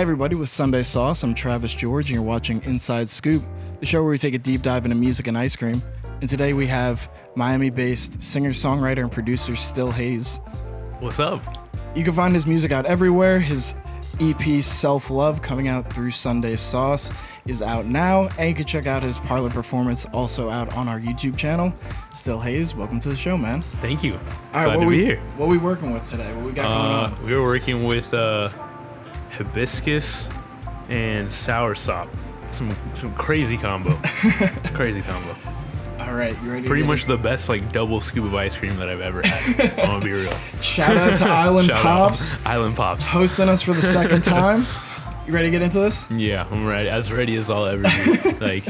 Hey everybody, with Sundae Sauce, I'm Travis George and you're watching Inside Scoop, the show where we take a deep dive into music and ice cream. And today we have Miami-based singer-songwriter and producer Still Haze. What's up? You can find his music out everywhere. His EP Self-Love, coming out through Sundae Sauce, is out now, and you can check out his Parlor performance, also out on our YouTube channel. Still Haze, welcome to the show, man. Thank you. All right, Glad to be here. What are we working with today? What we got going on? We were working with hibiscus and soursop. Some crazy combo. Crazy combo. All right, you ready? Pretty much the best double scoop of ice cream that I've ever had. I'm gonna be real. Shout out to Island Pops. Island Pops. Hosting us for the second time. You ready to get into this? Yeah, I'm ready. As ready as I'll ever be.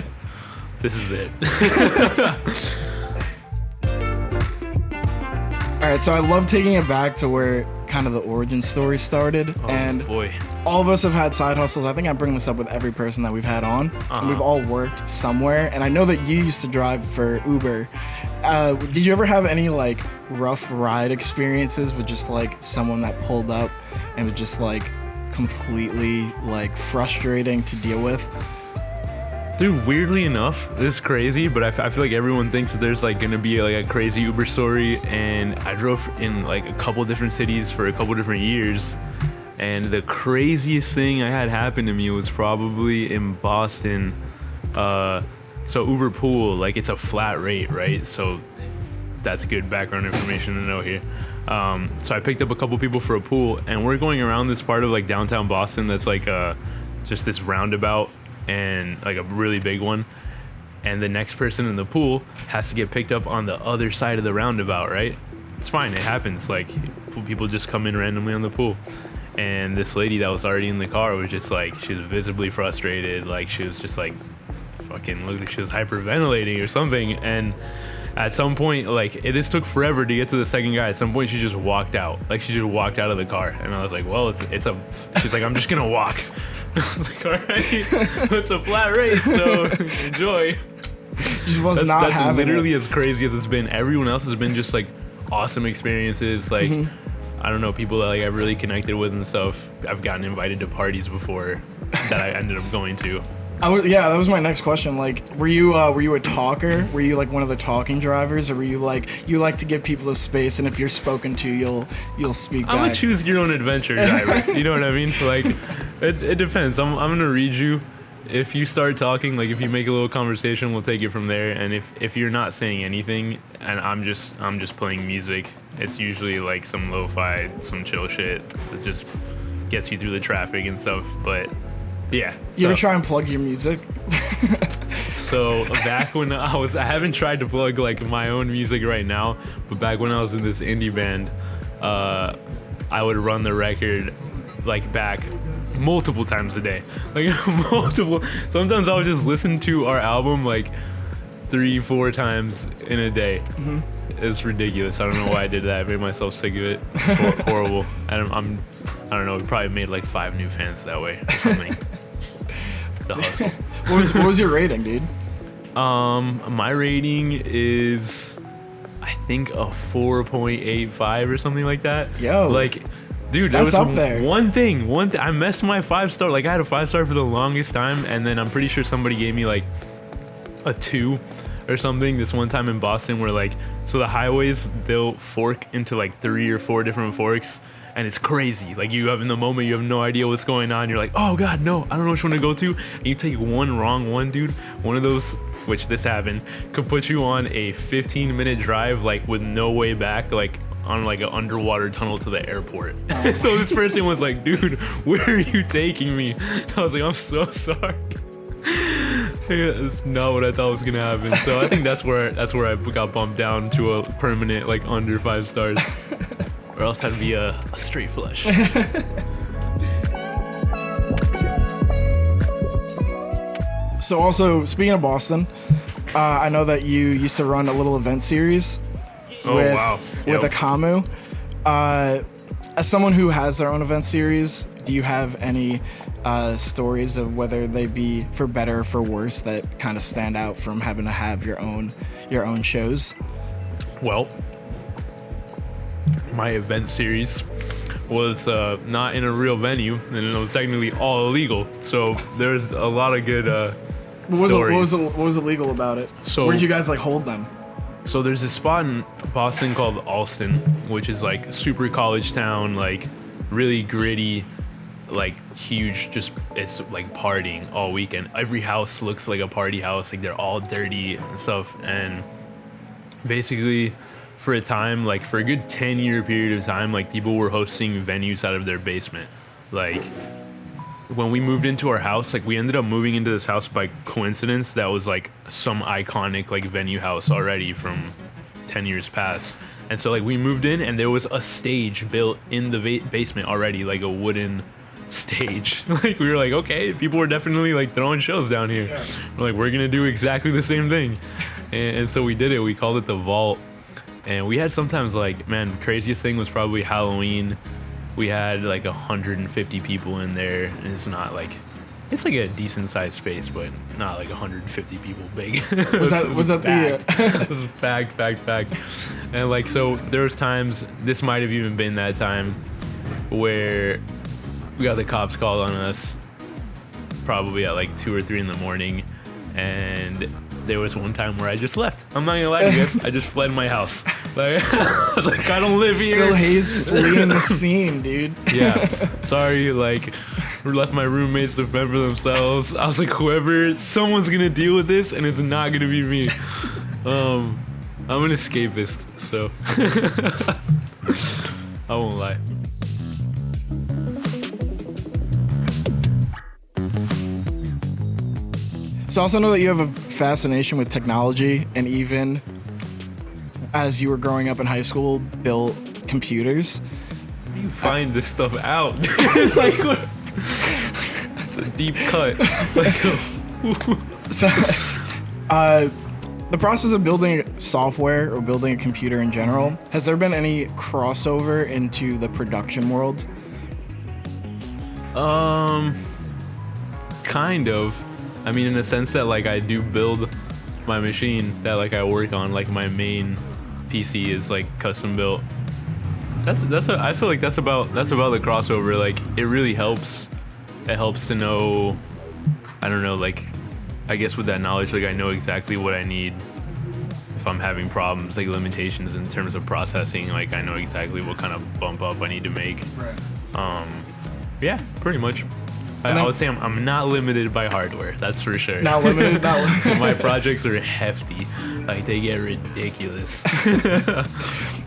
This is it. All right, so I love taking it back to where kind of the origin story started. Oh, boy. All of us have had side hustles. I think I bring this up with every person that we've had on. And we've all worked somewhere. And I know that you used to drive for Uber. Did you ever have any rough ride experiences with just someone that pulled up and was just completely frustrating to deal with? Dude, weirdly enough, this is crazy, but I feel like everyone thinks that there's gonna be a crazy Uber story, and I drove in a couple different cities for a couple different years, and the craziest thing I had happen to me was probably in Boston. So Uber Pool, it's a flat rate, right? So that's good background information to know here. So I picked up a couple people for a pool, and we're going around this part of downtown Boston that's just this roundabout, and a really big one, and the next person in the pool has to get picked up on the other side of the roundabout, right? It's fine, it happens. People just come in randomly on the pool, and this lady that was already in the car was just she was visibly frustrated, she was just fucking looked like she was hyperventilating or something. And at some point, this took forever to get to the second guy. At some point, she just walked out. She just walked out of the car. And I was like, well, she's like, I'm just going to walk. I was like, all right, it's a flat rate, so enjoy. She was not having That's literally it. as crazy as it's been. Everyone else has been just awesome experiences. I don't know, people that I've really connected with and stuff. I've gotten invited to parties before that I ended up going to. That was my next question. Were you a talker? Were you one of the talking drivers, or were you you like to give people a space, and if you're spoken to, you'll speak back? I'm a choose your own adventure driver. You know what I mean? It depends. I'm gonna read you. If you start talking, if you make a little conversation, we'll take it from there. And if you're not saying anything, and I'm just playing music, it's usually some lo-fi, some chill shit that just gets you through the traffic and stuff. But yeah. You ever try and plug your music? So back when I haven't tried to plug my own music right now, but back when I was in this indie band, I would run the record back multiple times a day, multiple. Sometimes I would just listen to our album 3-4 times in a day. It was ridiculous. I don't know why I did that. I made myself sick of it. It's horrible. And I don't know. We probably made 5 new fans that way or something. The hustle. What was your rating, dude? My rating is, I think, a 4.85 or something like that. Yo, dude, that's there was up there. One thing. I messed my 5-star. I had a 5-star for the longest time, and then I'm pretty sure somebody gave me a 2 or something. This one time in Boston, where so the highways, they'll fork into 3 or 4 different forks. And it's crazy. You have in the moment, you have no idea what's going on. You're like, oh God, no, I don't know which one to go to. And you take one wrong one, dude. One of those, which this happened, could put you on a 15-minute drive, with no way back, on an underwater tunnel to the airport. So this person was like, dude, where are you taking me? And I was like, I'm so sorry. It's not what I thought was gonna happen. So I think that's where I got bumped down to a permanent under 5 stars. Or else I'd be a straight flush. So also, speaking of Boston, I know that you used to run a little event series with Akamu. As someone who has their own event series, do you have any stories of whether they be for better or for worse that kind of stand out from having to have your own shows? Well, my event series was not in a real venue, and it was technically all illegal. So there's a lot of good stories. What was illegal about it? So where did you guys like hold them? So there's this spot in Boston called Alston, which is like super college town, like really gritty, like huge, just it's like partying all weekend. Every house looks like a party house, like they're all dirty and stuff. And basically for a time, like for a good 10-year period of time, like people were hosting venues out of their basement. Like when we moved into our house, like we ended up moving into this house by coincidence that was like some iconic like venue house already from 10 years past. And so like we moved in and there was a stage built in the basement already, like a wooden stage. Like we were like, okay, people were definitely like throwing shows down here. Yeah. We're like, we're gonna do exactly the same thing. And so we did it. We called it the Vault. And we had sometimes like, man, the craziest thing was probably Halloween. We had like 150 people in there, and it's not like, it's like a decent sized space, but not like 150 people big. Was that packed. It was packed. And like, so there was times, this might have even been that time where we got the cops called on us probably at like 2 or 3 in the morning, and there was one time where I just left. I'm not gonna lie to you guys. I just fled my house. Like, I was like, I don't live here. Still Haze fleeing the scene, dude. Yeah. Sorry, like, we left my roommates to fend for themselves. I was like, someone's gonna deal with this, and it's not gonna be me. I'm an escapist, so I won't lie. So I also know that you have a fascination with technology, and even as you were growing up in high school, built computers. How do you find this stuff out? Like, what? It's a deep cut. So, the process of building software or building a computer in general, has there been any crossover into the production world? Kind of. I mean, in the sense that like I do build my machine that like I work on, like my main PC is like custom built. That's what I feel like that's about the crossover. Like it really helps. It helps to know, I don't know, like I guess with that knowledge, like I know exactly what I need if I'm having problems, like limitations in terms of processing. Like I know exactly what kind of bump up I need to make. Right. Yeah, pretty much. I would say I'm not limited by hardware, that's for sure. Not limited. My projects are hefty. Like, they get ridiculous.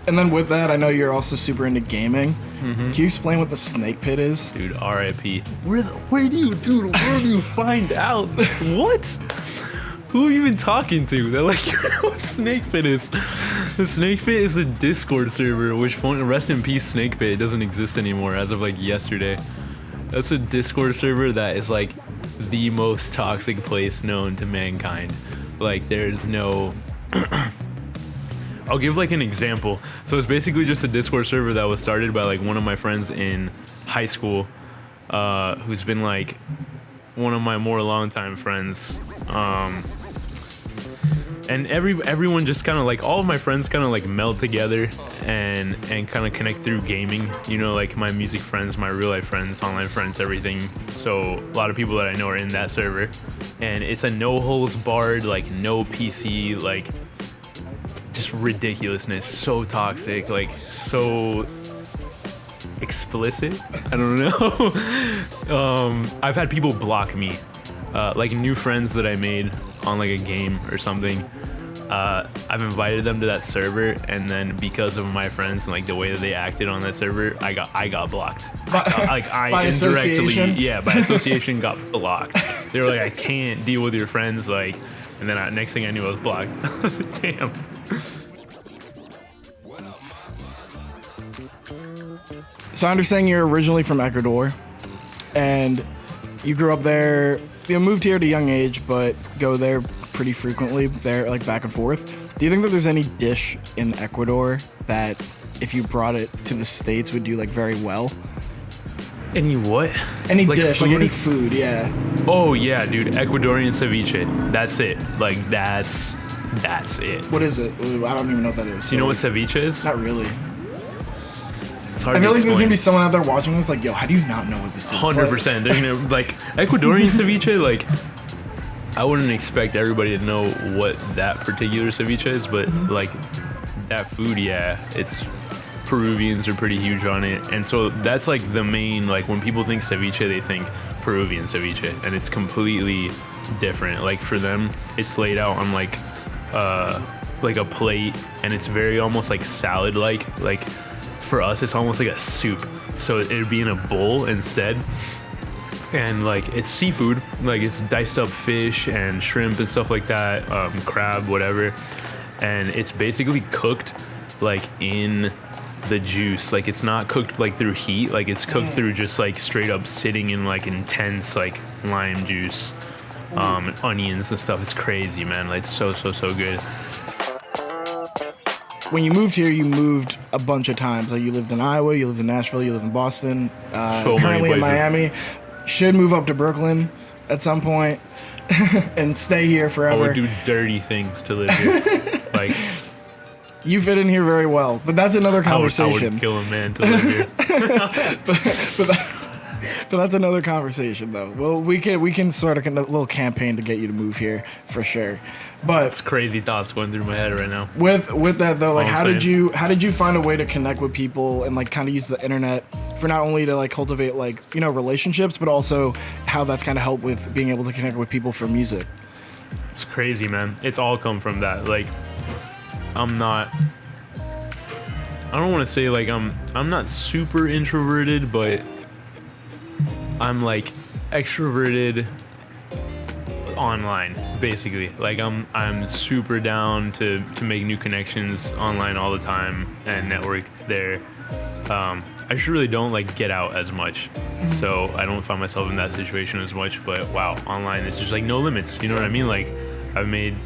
And then with that, I know you're also super into gaming. Mm-hmm. Can you explain what the snake pit is? Dude, RIP. Where do you find out? What? Who are you even talking to? They're like, what Snake Pit is? The Snake Pit is a Discord server, which, rest in peace, Snake Pit. It doesn't exist anymore as of like yesterday. That's a Discord server that is like the most toxic place known to mankind. Like there's no... I'll give like an example. So it's basically just a Discord server that was started by like one of my friends in high school, who's been like one of my more longtime friends. And everyone just kind of like, all of my friends kind of like meld together and kind of connect through gaming, you know, like my music friends, my real life friends, online friends, everything. So a lot of people that I know are in that server, and it's a no holds barred, like no PC, like just ridiculousness, so toxic, like so explicit. I don't know. I've had people block me, like new friends that I made on like a game or something. I've invited them to that server, and then because of my friends and like the way that they acted on that server, I got blocked. By association? Yeah, by association got blocked. They were like, I can't deal with your friends, like, and then next thing I knew I was blocked. I was like, damn. So I understand you're originally from Ecuador, and you grew up there. You moved here at a young age, but go there pretty frequently, there like back and forth. Do you think that there's any dish in Ecuador that, if you brought it to the States, would do like very well? Any what? Any like dish, food? like any food, yeah. Oh yeah, dude, Ecuadorian ceviche. That's it. Like that's it. What is it? Ooh, I don't even know what that is. Do you know what ceviche is? Not really. hard I to feel like there's gonna explain. be someone out there watching this, like, yo, how do you not know what this is? 100%. They're gonna like Ecuadorian ceviche. Like, I wouldn't expect everybody to know what that particular ceviche is, but like that food, yeah, it's Peruvians are pretty huge on it, and so that's like the main, like when people think ceviche, they think Peruvian ceviche, and it's completely different. Like for them, it's laid out on like a plate, and it's very almost like salad like for us it's almost like a soup, so it'd be in a bowl instead. And like it's seafood, like it's diced up fish and shrimp and stuff like that, crab, whatever, and it's basically cooked like in the juice. Like it's not cooked like through heat, like it's cooked through just like straight up sitting in like intense like lime juice, and onions and stuff. It's crazy, man. Like it's so good. When you moved here, you moved a bunch of times. Like you lived in Iowa, you lived in Nashville, you live in Boston, So many currently in places. Miami. Should move up to Brooklyn at some point and stay here I forever. would do dirty things to live here. Like You fit in here very well, but that's another I would conversation. kill a man to live here. But that's another conversation, though. Well, we can sort of a little campaign to get you to move here for sure. But It's crazy thoughts going through my head right now. with that though, like All I'm how did saying. you find a way to connect with people and like kind of use the internet for not only to like cultivate like, you know, relationships, but also how that's kind of helped with being able to connect with people for music? It's crazy, man. It's all come from that. Like I don't want to say like I'm not super introverted, but I'm like extroverted online, basically. Like I'm super down to make new connections online all the time and network there. I just really don't like get out as much, so I don't find myself in that situation as much. But wow, online it's just like no limits. You know what I mean? Like I've made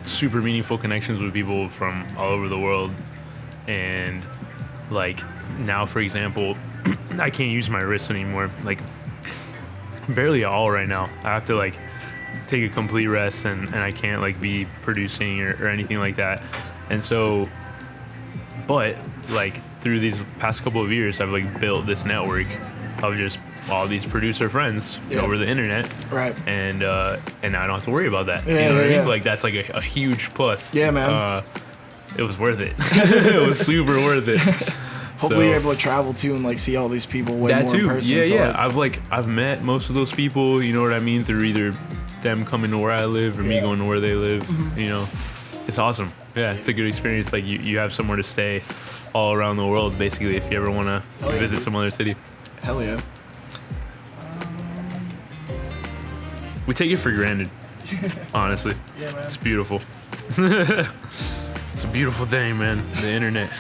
super meaningful connections with people from all over the world, and like now, for example, I can't use my wrist anymore, like barely at all right now. I have to like take a complete rest, and I can't like be producing or anything like that. And so, but like through these past couple of years, I've like built this network of just all these producer friends over the internet, Right. and I don't have to worry about that. Yeah, you know what I yeah. mean? Like that's like a huge plus. Yeah, man. It was worth it. It was super worth it. Hopefully you're able to travel too and like see all these people way That more in too. person. Yeah, so, yeah. I've met most of those people, you know what I mean, through either them coming to where I live or me going to where they live. You know, it's awesome. Yeah, it's a good experience. Like you have somewhere to stay all around the world, basically, if you ever want to Oh, yeah. visit some other city. Hell yeah. We take it for granted, honestly. Yeah, man. It's beautiful. It's a beautiful thing, man. The internet.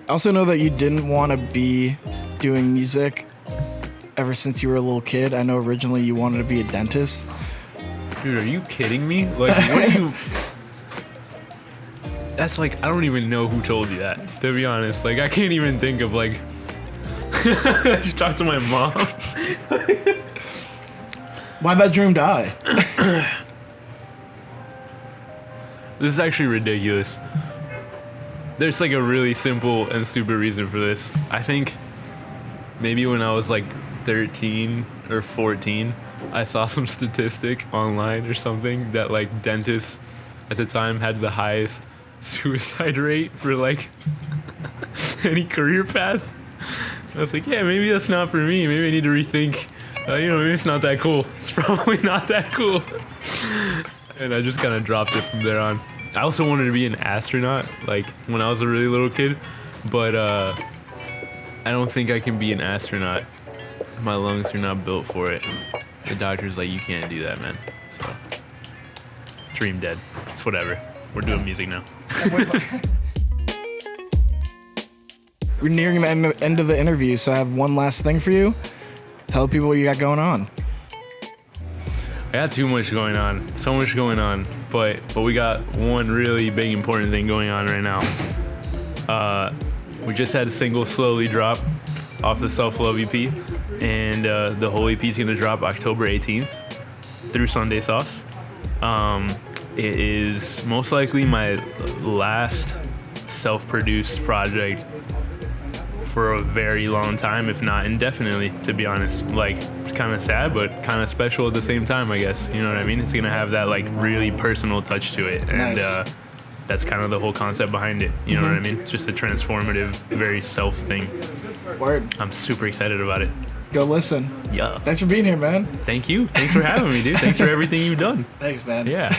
I also know that you didn't want to be doing music ever since you were a little kid. I know originally you wanted to be a dentist. Dude, are you kidding me? Like, what are you... That's like, I don't even know who told you that, to be honest. Like, I can't even think of, like... Did you talk to my mom? Why'd that dream die? This is actually ridiculous. There's, like, a really simple and stupid reason for this. I think maybe when I was, like, 13 or 14, I saw some statistic online or something that, like, dentists at the time had the highest suicide rate for, like, any career path. I was like, yeah, maybe that's not for me. Maybe I need to rethink. Maybe it's not that cool. It's probably not that cool. And I just kind of dropped it from there on. I also wanted to be an astronaut, like, when I was a really little kid. But I don't think I can be an astronaut. My lungs are not built for it. The doctor's like, you can't do that, man. So, dream dead. It's whatever. We're doing music now. We're nearing the end of the interview, so I have one last thing for you. Tell people what you got going on. I got too much going on. So much going on. But we got one really big important thing going on right now. We just had a single slowly drop off the Self-Love EP. And the whole EP is going to drop October 18th through Sundae Sauuce. It is most likely my last self-produced project for a very long time, if not indefinitely, to be honest. Like, it's kind of sad, but kind of special at the same time, I guess. You know what I mean? It's gonna have that like really personal touch to it, and Nice. that's kind of the whole concept behind it. You know what I mean? It's just a transformative, very self thing. Word. I'm super excited about it. Go listen. Yeah. Thanks for being here, man. Thank you. Thanks for having me, dude. Thanks for everything you've done. Thanks, man. Yeah.